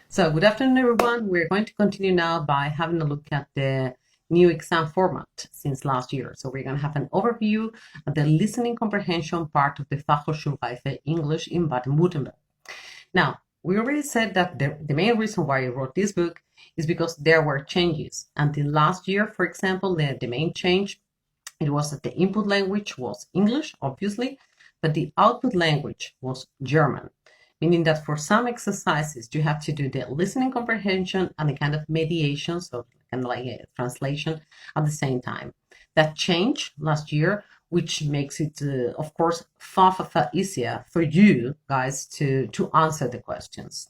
So good afternoon, everyone. We're going to continue now by having a look at the new exam format since last year. So we're going to have an overview of the listening comprehension part of the Fachhochschulreife English in Baden-Württemberg. Now, we already said that the main reason why I wrote this book is because there were changes. Until last year, for example, the main change, it was that the input language was English, obviously, but the output language was German. Meaning that for some exercises, you have to do the listening comprehension and the kind of mediation, so kind of like a translation at the same time. That changed last year, which makes it, of course, far easier for you guys to answer the questions.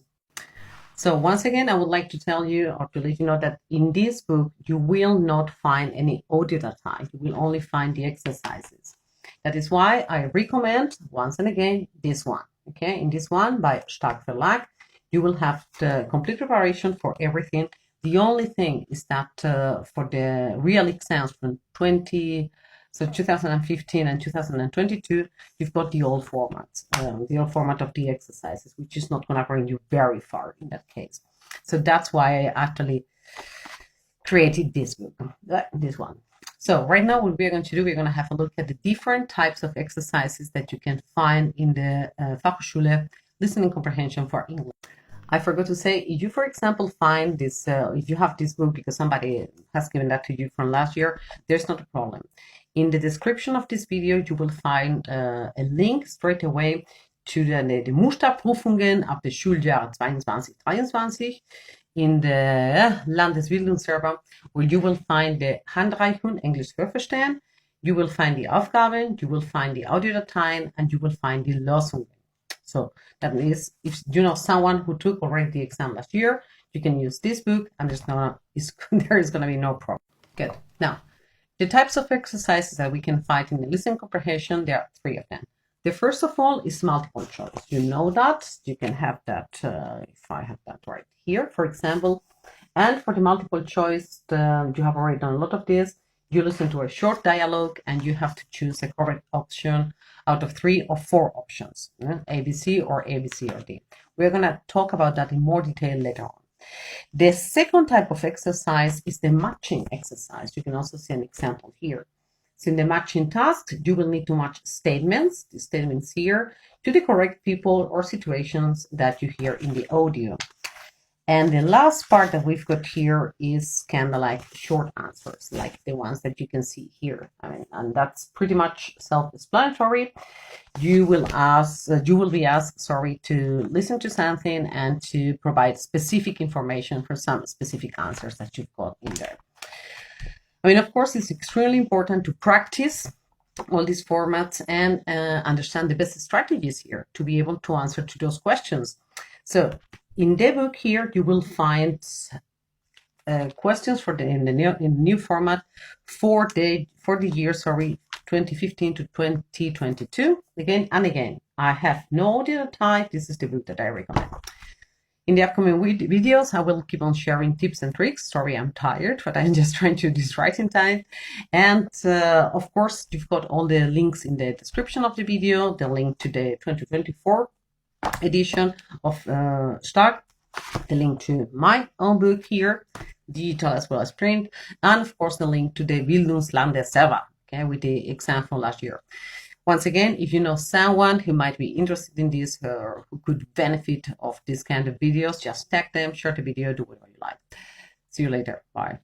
So once again, I would like to tell you or to let you know that in this book, you will not find any audio data. You will only find the exercises. That is why I recommend, once and again, this one. Okay, in this one by Stark Verlag, you will have the complete preparation for everything. The only thing is that for the real exams from 2015 and 2022, you've got the old formats, the old format of the exercises, which is not going to bring you very far in that case. So that's why I actually created this book, this one. So right now what we're going to do, we're going to have a look at the different types of exercises that you can find in the Fachhochschule Listening Comprehension for English. I forgot to say, if you, for example, find this, if you have this book because somebody has given that to you from last year, there's not a problem. In the description of this video, you will find a link straight away to the Musterprüfungen ab des Schuljahr 22-23 in the Landesbildungsserver, where you will find the Handreichung Englisch Hörverstehen, you will find the Aufgaben, you will find the Audiodateien, and you will find the Lösungen. So that means if you know someone who took already the exam last year, you can use this book and there is going to be no problem. Good. Now, the types of exercises that we can find in the listening comprehension, there are 3 of them. The first of all is multiple choice. You know that. You can have that, if I have that right here, for example. And for the multiple choice, you have already done a lot of this. You listen to a short dialogue and you have to choose a correct option out of 3 or 4 options, A, B, C, or A, B, C, or D. We're going to talk about that in more detail later on. The second type of exercise is the matching exercise. You can also see an example here. So in the matching task, you will need to match statements, the statements here, to the correct people or situations that you hear in the audio. And the last part that we've got here is kind of like short answers, like the ones that you can see here. And that's pretty much self-explanatory. You will be asked, to listen to something and to provide specific information for some specific answers that you've got in there. Of course, it's extremely important to practice all these formats and understand the best strategies here to be able to answer to those questions. So in the book here, you will find questions in the new format for the year 2015 to 2022. Again and again, I have no audio type. This is the book that I recommend. In the upcoming videos, I will keep on sharing tips and tricks. Sorry, I'm tired, but I'm just trying to do this right in time. And of course, you've got all the links in the description of the video, the link to the 2024 edition of Stark, the link to my own book here, digital as well as print, and of course the link to the Bildungslandesserver, okay, with the exam from last year. Once again, if you know someone who might be interested in this or who could benefit of this kind of videos, just tag them, share the video, do whatever you like. See you later. Bye.